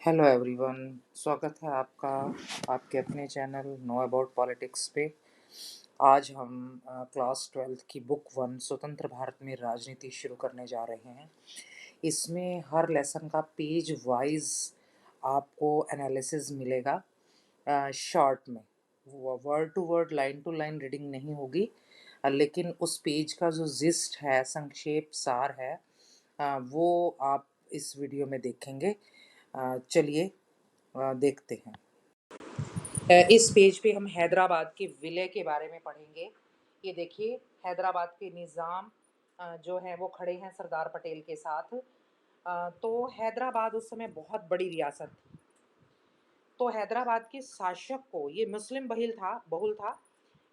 Hello everyone, स्वागत है आपका आपके अपने चैनल नो अबाउट पॉलिटिक्स पे। आज हम क्लास 12 की बुक 1 स्वतंत्र भारत में राजनीति शुरू करने जा रहे हैं। इसमें हर लेसन का पेज वाइज आपको एनालिसिस मिलेगा। शॉर्ट में word to word line to line reading नहीं होगी, लेकिन उस पेज का जो जिस्ट है, संक्षेप सार है, वो आप इस वीडियो में देखेंगे। चलिए देखते हैं। इस पेज पे हम हैदराबाद के विलय के बारे में पढ़ेंगे। ये देखिए, हैदराबाद के निज़ाम जो हैं वो खड़े हैं सरदार पटेल के साथ। तो हैदराबाद उस समय बहुत बड़ी रियासत थी। तो हैदराबाद के शासक को, ये मुस्लिम बहुल था।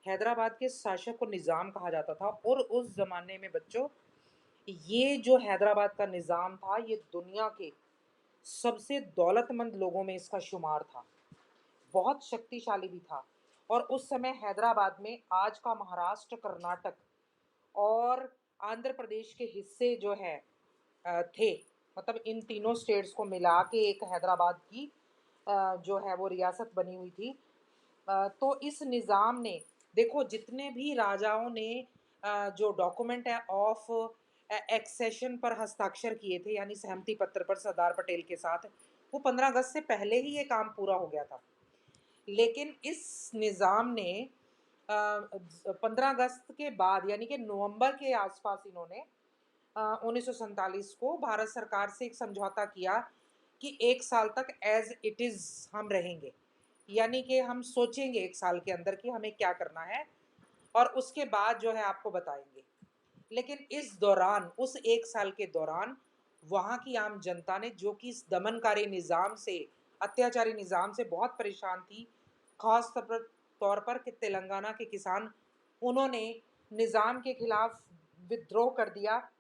हैदराबाद के शासक को निज़ाम कहा जाता था। और उस ज़माने में बच्चों, ये जो हैदराबाद का निज़ाम था, ये दुनिया के सबसे दौलतमंद लोगों में इसका शुमार था। बहुत शक्तिशाली भी था। और उस समय हैदराबाद में आज का महाराष्ट्र, कर्नाटक और आंध्र प्रदेश के हिस्से जो है थे। मतलब इन तीनों स्टेट्स को मिला के एक हैदराबाद की जो है वो रियासत बनी हुई थी। तो इस निज़ाम ने, देखो, जितने भी राजाओं ने जो डॉक्यूमेंट है ऑफ एक्सेशन पर हस्ताक्षर किए थे, यानी सहमति पत्र पर सरदार पटेल के साथ, वो 15 अगस्त से पहले ही ये काम पूरा हो गया था। लेकिन इस निज़ाम ने 15 अगस्त के बाद, यानी कि नवंबर के आसपास, इन्होंने 1947 को भारत सरकार से एक समझौता किया कि 1 साल तक एज इट इज़ हम रहेंगे। यानी कि हम सोचेंगे 1 साल के अंदर कि हमें क्या करना है, और उसके बाद जो है आपको बताएंगे। लेकिन इस दौरान, उस 1 साल के दौरान, वहाँ की आम जनता ने, जो कि इस दमनकारी निज़ाम से, अत्याचारी निज़ाम से बहुत परेशान थी, खास तौर पर कि तेलंगाना के किसान, उन्होंने निज़ाम के खिलाफ विद्रोह कर दिया।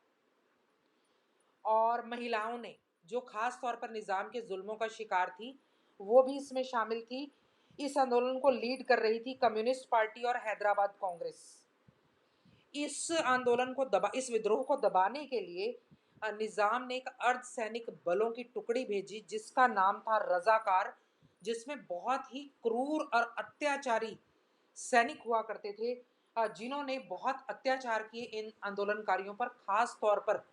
और महिलाओं ने, जो खास तौर पर निज़ाम के जुल्मों का शिकार थी, वो भी इसमें शामिल थी। इस आंदोलन को लीड कर रही थी कम्युनिस्ट पार्टी और हैदराबाद कांग्रेस। इस विद्रोह को दबाने के लिए निज़ाम ने एक अर्धसैनिक बलों की टुकड़ी भेजी, जिसका नाम था रजाकार, जिसमें बहुत ही क्रूर और अत्याचारी सैनिक हुआ करते थे, जिन्होंने बहुत अत्याचार किए इन आंदोलनकारियों पर, खास तौर पर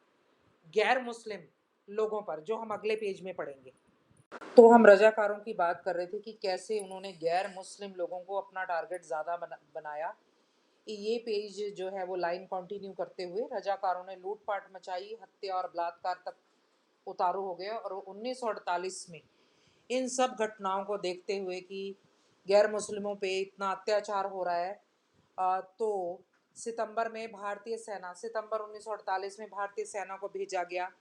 गैर मुस्लिम लोगों पर, जो हम अगले पेज में पढ़ेंगे। तो हम रजाकारों की बात कर रहे थे कि कैसे उन्होंने गैर मुस्लिम लोगों को अपना टारगेट ज़्यादा बनाया। ये पेज जो है वो लाइन कंटिन्यू करते हुए, रजाकारों ने लूटपाट मचाई, हत्या और बलात्कार तक उतारू हो गए। और 1948 में इन सब घटनाओं को देखते हुए कि गैर मुस्लिमों पे इतना अत्याचार हो रहा है, तो सितंबर 1948 में भारतीय सेना को भेजा गया।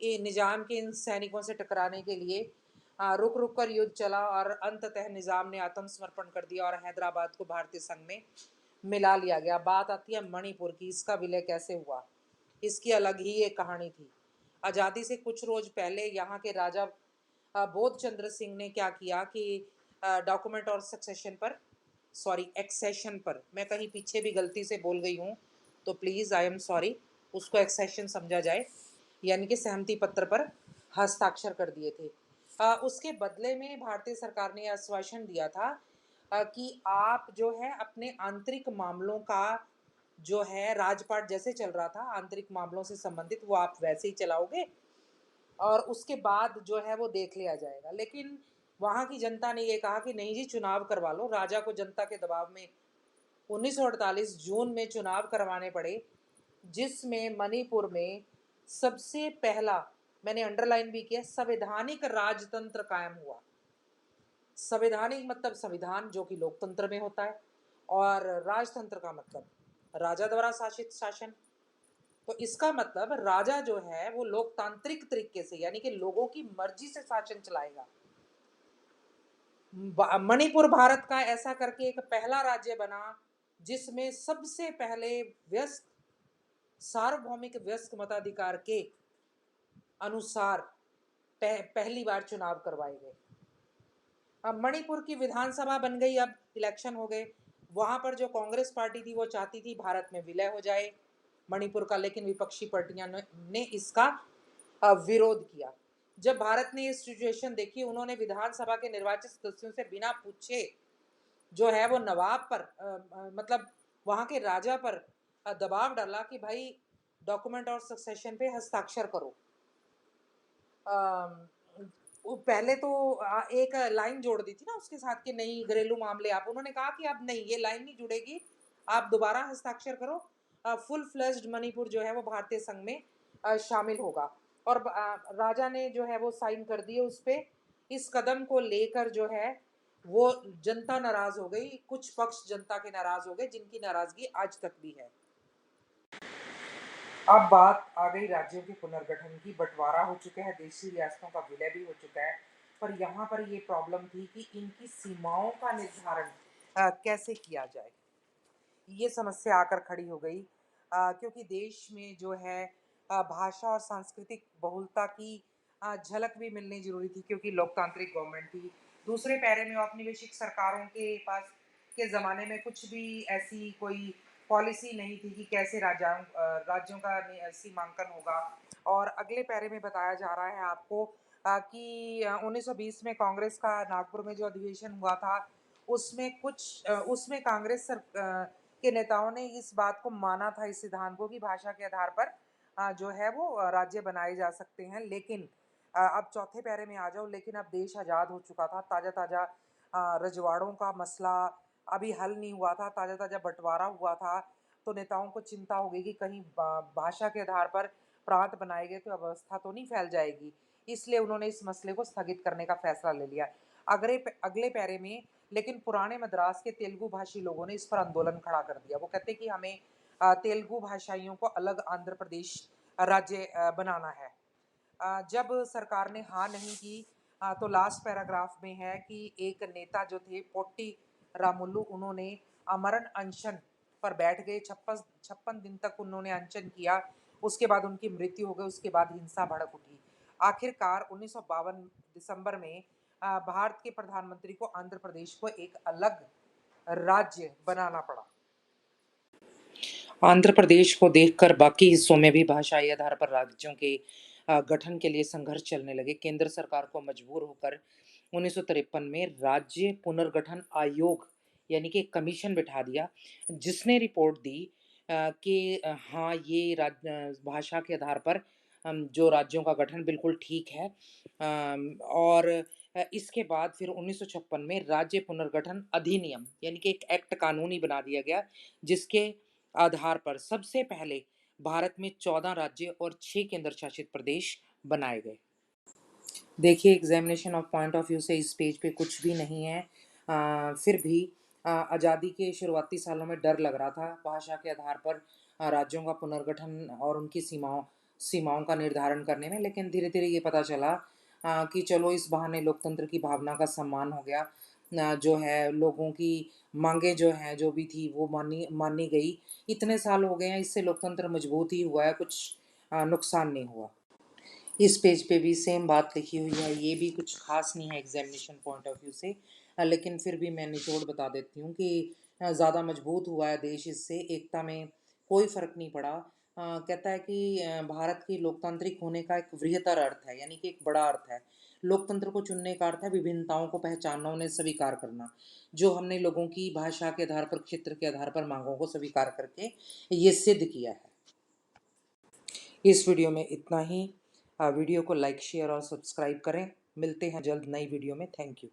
ये निज़ाम के इन सैनिकों से टकराने के लिए रुक रुक कर युद्ध चला, और अंततः निज़ाम ने आत्मसमर्पण कर दिया और हैदराबाद को भारतीय संघ में मिला लिया गया। बात आती है मणिपुर की। इसका विलय कैसे हुआ, इसकी अलग ही एक कहानी थी। आज़ादी से कुछ रोज पहले यहाँ के राजा बोध चंद्र सिंह ने क्या किया कि डॉक्यूमेंट और एक्सेशन पर, मैं कहीं पीछे भी गलती से बोल गई हूँ तो प्लीज़ आई एम सॉरी, उसको एक्सेशन समझा जाए, यानी कि सहमति पत्र पर हस्ताक्षर कर दिए थे। उसके बदले में भारतीय सरकार ने आश्वासन दिया था कि आप जो है अपने आंतरिक मामलों का, जो है राजपाट जैसे चल रहा था आंतरिक मामलों से संबंधित, वो आप वैसे ही चलाओगे, और उसके बाद जो है वो देख लिया जाएगा। लेकिन वहाँ की जनता ने ये कहा कि नहीं जी, चुनाव करवा लो। राजा को जनता के दबाव में 1948 जून में चुनाव करवाने पड़े, जिसमें मणिपुर में सबसे पहला, मैंने अंडरलाइन भी किया, संवैधानिक राजतंत्र कायम हुआ। संवैधानिक मतलब संविधान, जो कि लोकतंत्र में होता है, और राजतंत्र का मतलब राजा द्वारा शासित शासन। तो इसका मतलब राजा जो है वो लोकतांत्रिक तरीके से, यानी कि लोगों की मर्जी से शासन चलाएगा। मणिपुर भारत का ऐसा करके एक पहला राज्य बना, जिसमें सबसे पहले सार्वभौमिक वयस्क मताधिकार के अनुसार पहली बार चुनाव करवाए गए। अब मणिपुर की विधानसभा बन गई, अब इलेक्शन हो गए। वहां पर जो कांग्रेस पार्टी थी वो चाहती थी भारत में विलय हो जाए मणिपुर का, लेकिन विपक्षी पार्टियां ने इसका विरोध किया। जब भारत ने ये सिचुएशन देखी, उन्होंने विधानसभा के निर्वाचित सदस्यों से बिना पूछे जो है वो नवाब पर मतलब वहाँ के राजा पर दबाव डाला कि भाई डॉक्यूमेंट और सक्सेशन पे हस्ताक्षर करो। वो पहले तो एक लाइन जोड़ दी थी ना उसके साथ कि नहीं घरेलू मामले आप, उन्होंने कहा कि अब नहीं, ये लाइन नहीं जुड़ेगी, आप दोबारा हस्ताक्षर करो, फुल फ्लेज्ड मणिपुर जो है वो भारतीय संघ में शामिल होगा। और राजा ने जो है वो साइन कर दिए उस पे। इस कदम को लेकर जो है वो जनता नाराज हो गई, कुछ पक्ष जनता के नाराज हो गए, जिनकी नाराजगी आज तक भी है। अब बात आ गई राज्यों के पुनर्गठन की। बंटवारा हो चुका है, देशी रियासतों का विलय भी हो चुका है, पर यहाँ पर ये प्रॉब्लम थी कि इनकी सीमाओं का निर्धारण कैसे किया जाए। ये समस्या आकर खड़ी हो गई, क्योंकि देश में जो है भाषा और सांस्कृतिक बहुलता की झलक भी मिलनी जरूरी थी, क्योंकि लोकतांत्रिक गवर्नमेंट थी। दूसरे पैरे में औपनिवेशिक सरकारों के पास के ज़माने में कुछ भी ऐसी कोई पॉलिसी नहीं थी कि कैसे राज्यों का सीमांकन होगा। और अगले पैरे में बताया जा रहा है आपको कि 1920 में कांग्रेस का नागपुर में जो अधिवेशन हुआ था, उसमें कांग्रेस के नेताओं ने इस बात को माना था, इस सिद्धांत को, कि भाषा के आधार पर जो है वो राज्य बनाए जा सकते हैं। लेकिन अब चौथे पैरे में आ जाओ, लेकिन अब देश आज़ाद हो चुका था, ताज़ा ताज़ा रजवाड़ों का मसला अभी हल नहीं हुआ था, ताज़ा ताज़ा बंटवारा हुआ था। तो नेताओं को चिंता हो गई कि कहीं भाषा के आधार पर प्रांत बनाए गए तो अव्यवस्था तो नहीं फैल जाएगी। इसलिए उन्होंने इस मसले को स्थगित करने का फैसला ले लिया। अगले पैरे में लेकिन पुराने मद्रास के तेलुगु भाषी लोगों ने इस पर आंदोलन खड़ा कर दिया। वो कहते कि हमें तेलुगु भाषाइयों को अलग आंध्र प्रदेश राज्य बनाना है। जब सरकार ने हाँ नहीं की, तो लास्ट पैराग्राफ में है कि एक नेता जो थे पोट्टी रामुलु, उन्होंने अमरण अनशन पर बैठ गए। 56 दिन तक उन्होंने अनशन किया। उसके बाद उनकी मृत्यु हो गई। उसके बाद हिंसा भड़क उठी। आखिरकार 1952 दिसंबर में भारत के प्रधानमंत्री को आंध्र प्रदेश को एक अलग राज्य बनाना पड़ा। आंध्र प्रदेश को देखकर बाकी हिस्सों में भी भाषाई आधार पर राज्यों के गठन के लिए संघर्ष चलने लगे। केंद्र सरकार को मजबूर होकर 1953 में राज्य पुनर्गठन आयोग यानी कि एक कमीशन बिठा दिया, जिसने रिपोर्ट दी कि हाँ, ये भाषा के आधार पर जो राज्यों का गठन बिल्कुल ठीक है। और इसके बाद फिर 1956 में राज्य पुनर्गठन अधिनियम यानी कि एक एक्ट कानूनी बना दिया गया, जिसके आधार पर सबसे पहले भारत में 14 राज्य और 6 केंद्र शासित प्रदेश बनाए गए। देखिए, examination of point of view से इस पेज पे कुछ भी नहीं है। फिर भी आज़ादी के शुरुआती सालों में डर लग रहा था भाषा के आधार पर राज्यों का पुनर्गठन और उनकी सीमाओं सीमाओं का निर्धारण करने में, लेकिन धीरे धीरे ये पता चला कि चलो इस बहाने लोकतंत्र की भावना का सम्मान हो गया। जो है लोगों की मांगे जो हैं जो भी थी वो मानी मानी गई। इतने साल हो गए हैं, इससे लोकतंत्र मजबूत ही हुआ है, कुछ नुकसान नहीं हुआ। इस पेज पे भी सेम बात लिखी हुई है, ये भी कुछ खास नहीं है एग्जामिनेशन पॉइंट ऑफ व्यू से। लेकिन फिर भी मैं निचोड़ बता देती हूँ कि ज़्यादा मजबूत हुआ है देश इससे, एकता में कोई फ़र्क नहीं पड़ा। कहता है कि भारत की लोकतांत्रिक होने का एक वृहत्तर अर्थ है, यानी कि एक बड़ा अर्थ है। लोकतंत्र को चुनने का अर्थ है विभिन्नताओं को पहचानना, उन्हें स्वीकार करना। जो हमने लोगों की भाषा के आधार पर, क्षेत्र के आधार पर मांगों को स्वीकार करके ये सिद्ध किया है। इस वीडियो में इतना ही। वीडियो को लाइक, शेयर और सब्सक्राइब करें। मिलते हैं जल्द नई वीडियो में। Thank you.